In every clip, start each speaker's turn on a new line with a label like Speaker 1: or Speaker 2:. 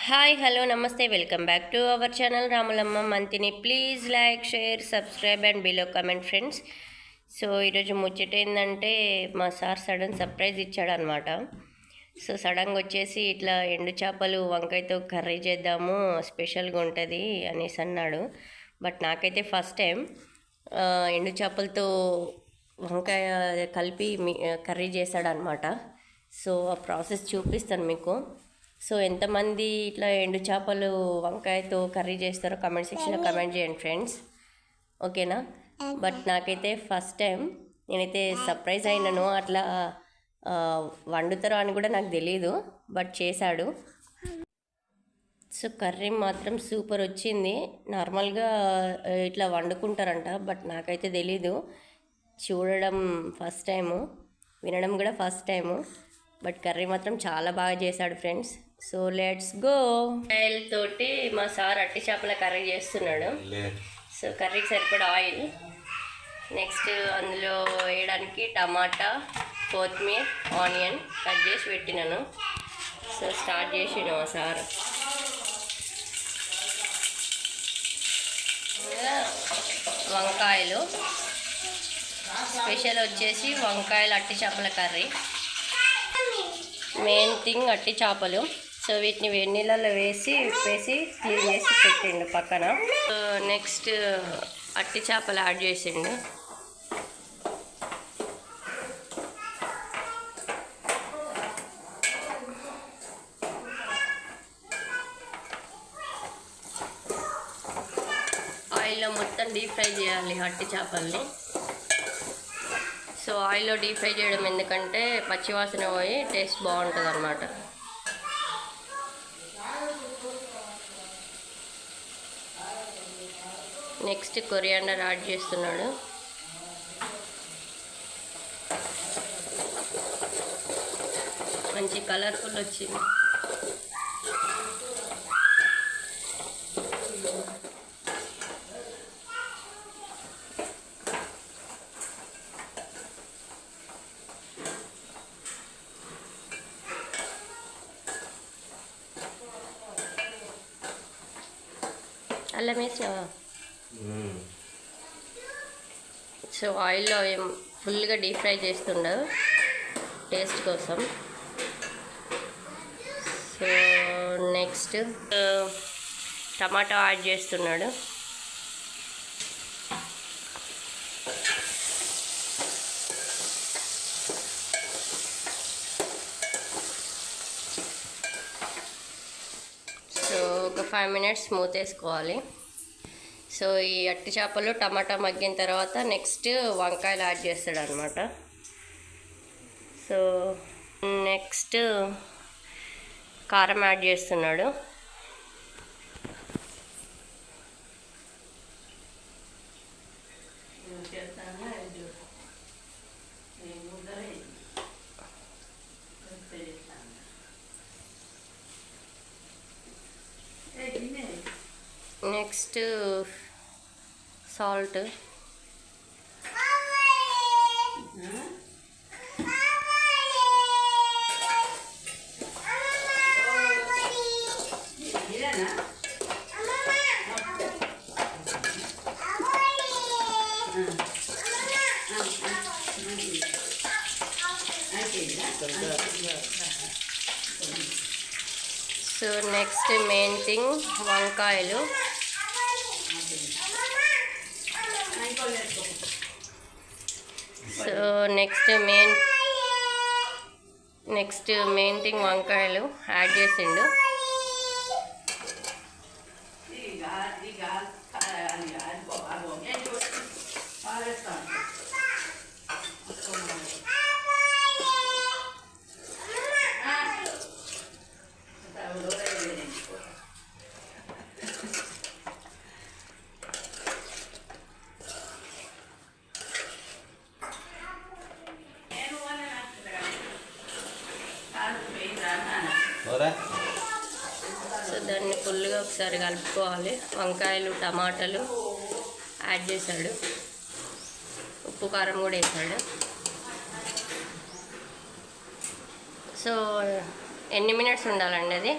Speaker 1: Hi hello నమస్తే welcome back to our channel Ramulamma Manthani. Please like share subscribe and below comment friends. So ఈరోజు ముచ్చట ఏంటంటే మా sir sudden surprise ఇచ్చాడనమాట. So సడన్గా వచ్చేసి ఇట్లా ఎండు చేపలు వంకాయతో కర్రీ చేద్దాము స్పెషల్గా ఉంటుంది అనేసి అన్నాడు. బట్ నాకైతే ఫస్ట్ టైం ఎండు చేపలతో వంకాయ కలిపి కర్రీ చేశాడనమాట. సో ఆ ప్రాసెస్ చూపిస్తాను మీకు. సో ఎంతమంది ఇట్లా ఎండు చేపలు వంకాయతో కర్రీ చేస్తారో కమెంట్ సెక్షన్లో కమెంట్ చేయండి ఫ్రెండ్స్, ఓకేనా. బట్ నాకైతే ఫస్ట్ టైం నేనైతే సర్ప్రైజ్ అయినాను. అట్లా వండుతారో అని కూడా నాకు తెలీదు, బట్ చేశాడు. సో కర్రీ మాత్రం సూపర్ వచ్చింది. నార్మల్గా ఇట్లా వండుకుంటారంట, బట్ నాకైతే తెలీదు. చూడడం ఫస్ట్ టైము, వినడం కూడా ఫస్ట్ టైము. బట్ కర్రీ మాత్రం చాలా బాగా చేశాడు friends. So let's go. Oil తోటి మా సార్ అట్టి చేపల కర్రీ చేస్తున్నాడు. సో కర్రీకి సరిపడా ఆయిల్, నెక్స్ట్ అందులో వేయడానికి టమాటా, కొత్తిమీర, ఆనియన్ కట్ చేసి పెట్టినాను. సో స్టార్ట్ చేసిన మా సార్. వంకాయలు స్పెషల్ వచ్చేసి వంకాయలు అట్టి చేపల కర్రీ. మెయిన్ థింగ్ అట్టి చేపలు. సో వీటిని వేడి నీళ్ళలో వేసి ఉప్పేసి క్లీన్ చేసి పెట్టిండు పక్కన. నెక్స్ట్ అట్టి చేపలు యాడ్ చేసిండు. ఆయిల్లో మొత్తం డీప్ ఫ్రై చేయాలి అట్టి చేపల్ని. సో ఆయిల్లో డీప్ ఫ్రై చేయడం ఎందుకంటే పచ్చివాసన పోయి టేస్ట్ బాగుంటుంది అన్నమాట. నెక్స్ట్ కొరియాండర్ యాడ్ చేస్తున్నాడు. మంచి కలర్ఫుల్ వచ్చింది. అల్లం వేసినావా? సో ఆయిల్లో ఫుల్గా డీప్ ఫ్రై చేస్తుండవు టేస్ట్ కోసం. సో నెక్స్ట్ టమాటా యాడ్ చేస్తున్నాడు. సో ఒక 5 మినిట్స్ మూత వేసుకోవాలి. సో ఈ అట్టి చేపలు టమాటా మగ్గిన తర్వాత నెక్స్ట్ వంకాయలు యాడ్ చేస్తాడు అనమాట. సో నెక్స్ట్ కారం యాడ్ చేస్తున్నాడు. Next salt, so next main thing వంకాయలు. సో నెక్స్ట్ మెయిన్ థింగ్ వంకాయలు యాడ్ చేసిండు. సో దాన్ని ఫుల్గా ఒకసారి కలుపుకోవాలి. వంకాయలు టమాటాలు యాడ్ చేశాడు, ఉప్పు కారం కూడా వేసాడు. సో ఎన్ని మినిట్స్ ఉండాలండి అది?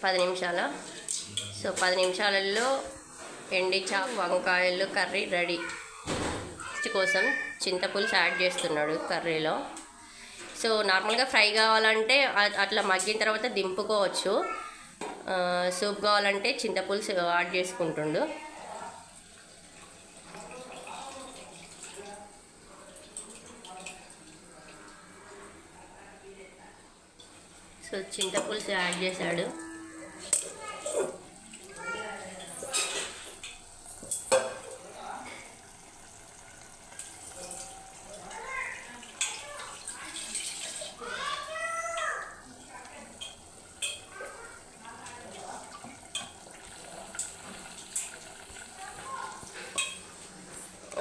Speaker 1: 10 నిమిషాల. సో 10 నిమిషాలలో ఎండి చాప్ వంకాయలు కర్రీ రెడీ. కోసం చింతపులుసు యాడ్ చేస్తున్నాడు కర్రీలో. సో నార్మల్గా ఫ్రై కావాలంటే అట్లా మగ్గిన తర్వాత దింపుకోవచ్చు. సూప్ కావాలంటే చింతపులుసు యాడ్ చేసుకుంటుండు. సో చింతపులుసు యాడ్ చేశాడు.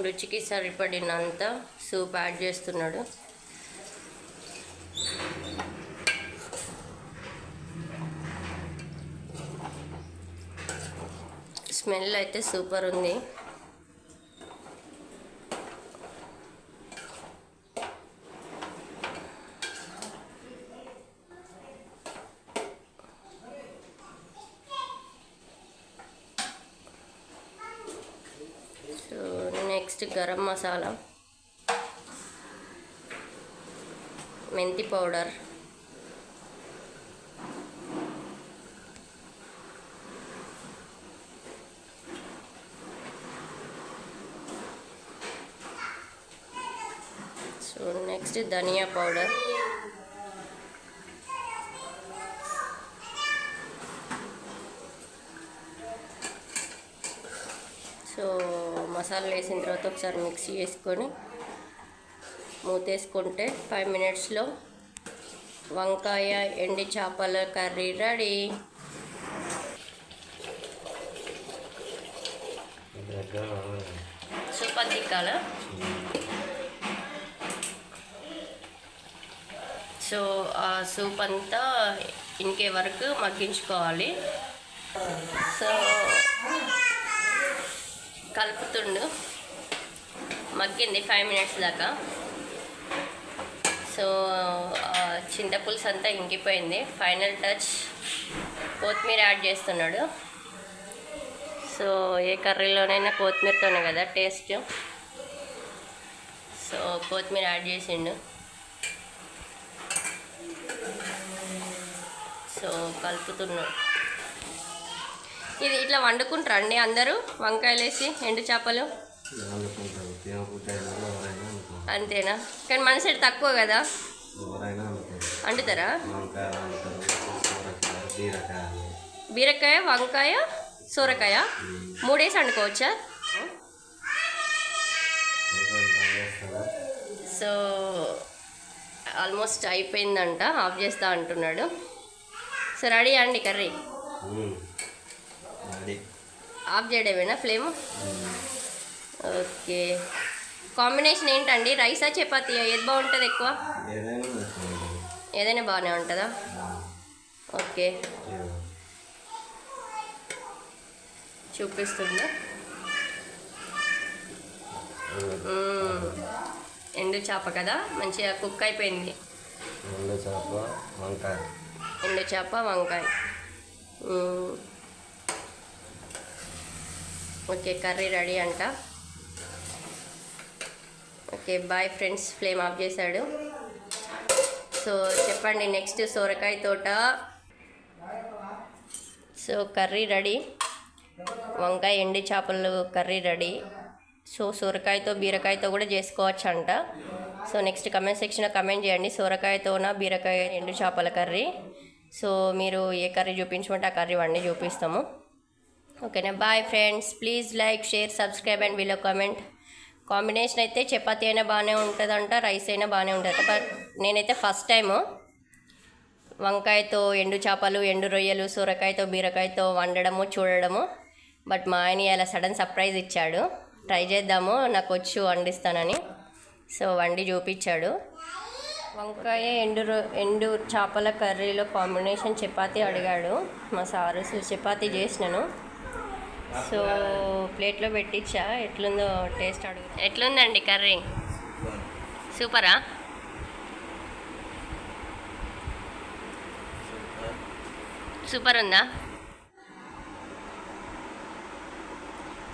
Speaker 1: రుచికి సరిపడినంత సూప్ యాడ్ చేస్తున్నాడు. స్మెల్ అయితే సూపర్ ఉంది. నెక్స్ట్ గరం మసాలా, మెంతి పౌడర్, సో నెక్స్ట్ ధనియా పౌడర్, సో మసాలా వేసిన తర్వాత ఒకసారి మిక్స్ చేసుకొని మూతేసుకుంటే 5 మినిట్స్లో వంకాయ ఎండి చేపల కర్రీ రెడీ. సూప్ తిక్కాల. సో ఆ సూప్ అంతా ఇంకే వరకు మగ్గించుకోవాలి. సో కలుపుతుండు, మగ్గింది 5 మినిట్స్ దాకా. సో చింతపులుసు అంతా ఇంకిపోయింది. ఫైనల్ టచ్ కొత్తిమీర యాడ్ చేస్తున్నాడు. సో ఏ కర్రీలోనైనా కొత్తిమీరతోనే కదా టేస్ట్. సో కొత్తిమీర యాడ్ చేసిండు. సో కలుపుతున్నాడు. ఇది ఇట్లా వండుకుంటారా అండి అందరూ? వంకాయలు వేసి ఎండు చేపలు అంతేనా? కానీ మన సైడ్ తక్కువ కదా, వండుతారా? బీరకాయ, వంకాయ, సొరకాయ 3 వేసి వండుకోవచ్చా? సో ఆల్మోస్ట్ అయిపోయిందంట, ఆఫ్ చేస్తా అంటున్నాడు. సో రెడీ అండి కర్రీ? ఆఫ్ చేయడమేనా ఫ్లేమ్? ఓకే. కాంబినేషన్ ఏంటండి? రైసా చపాతీ ఏది బాగుంటుంది ఎక్కువ? ఏదైనా బాగానే ఉంటుందా? ఓకే చూపిస్తుందా? ఎండు చేప కదా, మంచిగా కుక్ అయిపోయింది. ఎండు చేప వంకాయ. ఓకే కర్రీ రెడీ అంట. Okay bye friends. Flame off చేశాడు. సో చెప్పండి నెక్స్ట్ సొరకాయ తోట. సో కర్రీ రెడీ, వంకాయ ఎండి చేపలు కర్రీ రెడీ. సో సొరకాయతో బీరకాయతో కూడా చేసుకోవచ్చు అంట. సో నెక్స్ట్ కమెంట్ సెక్షన్లో కమెంట్ చేయండి, సొరకాయతోనా బీరకాయ ఎండు చేపల కర్రీ. సో మీరు ఏ కర్రీ చూపించమంటే ఆ కర్రీ వండి చూపిస్తాము. ఓకేనా? Bye friends. Please like, share, subscribe and below comment. Combination అయితే చపాతీ అయినా బాగానే ఉంటుందంట, రైస్ అయినా బాగానే ఉంటుంది. బట్ నేనైతే ఫస్ట్ టైము వంకాయతో ఎండు చేపలు, ఎండు రొయ్యలు, సొరకాయతో బీరకాయతో వండడము చూడడము. బట్ మా ఆయన ఇలా సడన్ సర్ప్రైజ్ ఇచ్చాడు. ట్రై చేద్దాము, నాకు వచ్చు వండిస్తానని. సో వండి చూపించాడు. వంకాయ ఎండు చేపల కర్రీలో కాంబినేషన్ చపాతీ అడిగాడు మా సారు. సో చపాతీ చేసినాను. సో ప్లేట్లో పెట్టించా. ఎట్లుందో టేస్ట్ అడుగు. ఎట్లుందండి కర్రీ? సూపరా? సూపర్ ఉందా?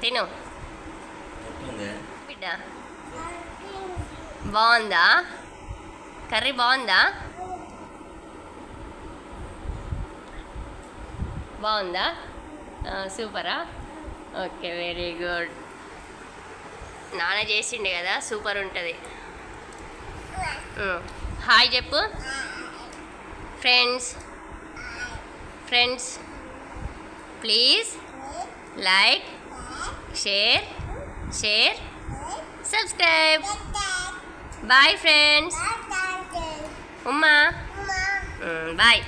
Speaker 1: తిను బిడ్డ. బాగుందా? కర్రీ బాగుందా? బాగుందా? సూపరా? Okay, very good. నాన్న చేసిండే కదా, సూపర్ ఉంటుంది. హాయ్ చెప్పు friends. Please like, share, subscribe. Bye friends. ఉమ్మా బాయ్.